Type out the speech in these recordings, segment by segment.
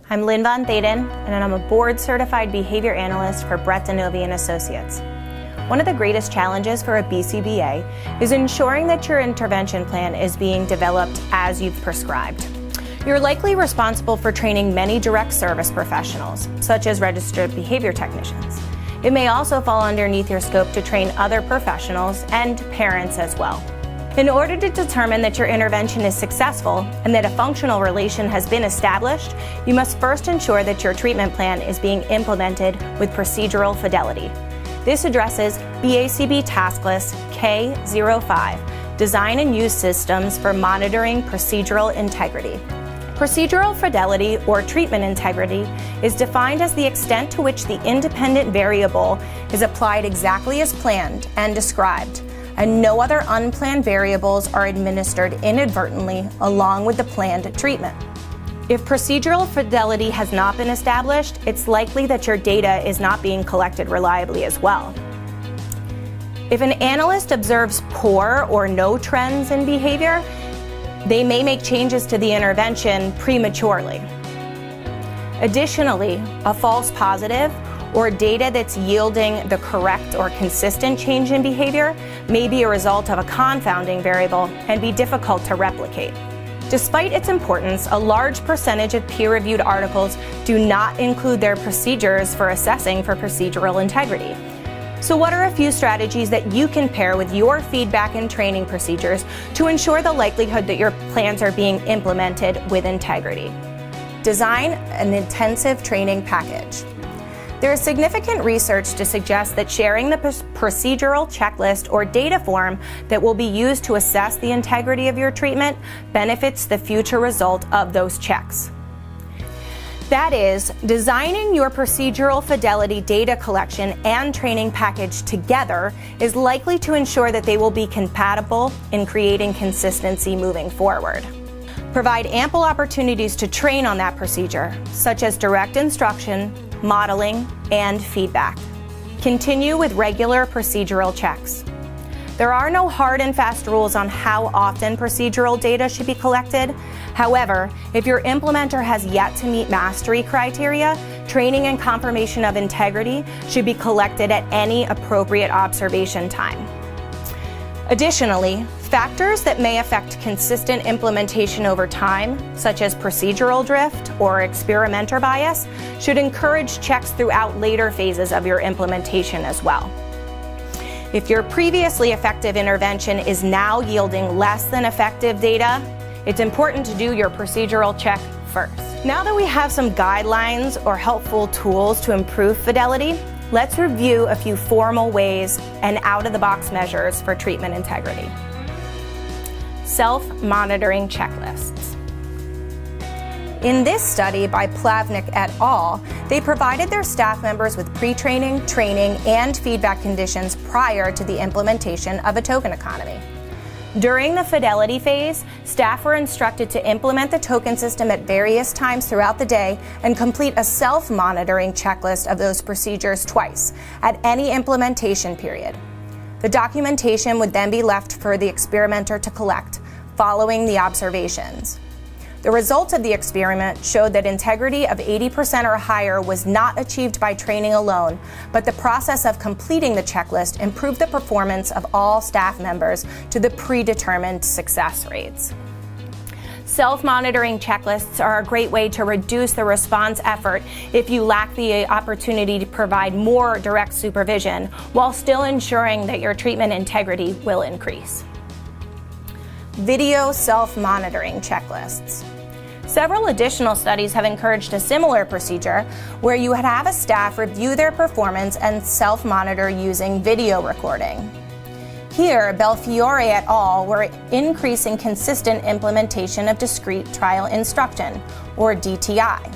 I'm Lynn Von Thaden, and I'm a Board Certified Behavior Analyst for Brett DiNovi Associates. One of the greatest challenges for a BCBA is ensuring that your intervention plan is being developed as you've prescribed. You're likely responsible for training many direct service professionals, such as registered behavior technicians. It may also fall underneath your scope to train other professionals and parents as well. In order to determine that your intervention is successful and that a functional relation has been established, you must first ensure that your treatment plan is being implemented with procedural fidelity. This addresses BACB Task List K05, Design and Use Systems for Monitoring Procedural Integrity. Procedural fidelity, or treatment integrity, is defined as the extent to which the independent variable is applied exactly as planned and described, and no other unplanned variables are administered inadvertently along with the planned treatment. If procedural fidelity has not been established, it's likely that your data is not being collected reliably as well. If an analyst observes poor or no trends in behavior, they may make changes to the intervention prematurely. Additionally, a false positive or data that's yielding the correct or consistent change in behavior may be a result of a confounding variable and be difficult to replicate. Despite its importance, a large percentage of peer-reviewed articles do not include their procedures for assessing for procedural integrity. So what are a few strategies that you can pair with your feedback and training procedures to ensure the likelihood that your plans are being implemented with integrity? Design an intensive training package. There is significant research to suggest that sharing the procedural checklist or data form that will be used to assess the integrity of your treatment benefits the future result of those checks. That is, designing your procedural fidelity data collection and training package together is likely to ensure that they will be compatible in creating consistency moving forward. Provide ample opportunities to train on that procedure, such as direct instruction, modeling, and feedback. Continue with regular procedural checks. There are no hard and fast rules on how often procedural data should be collected. However, if your implementer has yet to meet mastery criteria, training and confirmation of integrity should be collected at any appropriate observation time. Additionally, factors that may affect consistent implementation over time, such as procedural drift or experimenter bias, should encourage checks throughout later phases of your implementation as well. If your previously effective intervention is now yielding less than effective data, it's important to do your procedural check first. Now that we have some guidelines or helpful tools to improve fidelity, let's review a few formal ways and out-of-the-box measures for treatment integrity. Self-monitoring checklists. In this study by Plavnik et al., they provided their staff members with pre-training, training, and feedback conditions prior to the implementation of a token economy. During the fidelity phase, staff were instructed to implement the token system at various times throughout the day and complete a self-monitoring checklist of those procedures twice at any implementation period. The documentation would then be left for the experimenter to collect following the observations. The results of the experiment showed that integrity of 80% or higher was not achieved by training alone, but the process of completing the checklist improved the performance of all staff members to the predetermined success rates. Self-monitoring checklists are a great way to reduce the response effort if you lack the opportunity to provide more direct supervision while still ensuring that your treatment integrity will increase. Video self-monitoring checklists. Several additional studies have encouraged a similar procedure where you would have a staff review their performance and self-monitor using video recording. Here, Belfiore et al. Were increasing consistent implementation of discrete trial instruction, or DTI.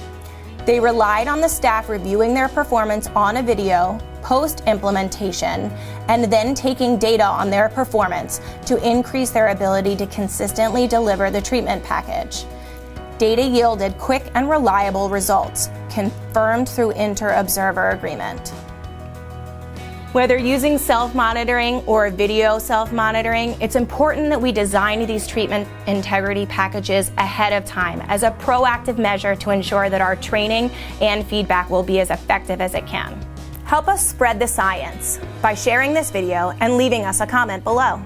They relied on the staff reviewing their performance on a video, post-implementation, and then taking data on their performance to increase their ability to consistently deliver the treatment package. Data yielded quick and reliable results, confirmed through inter-observer agreement. Whether using self-monitoring or video self-monitoring, it's important that we design these treatment integrity packages ahead of time as a proactive measure to ensure that our training and feedback will be as effective as it can. Help us spread the science by sharing this video and leaving us a comment below.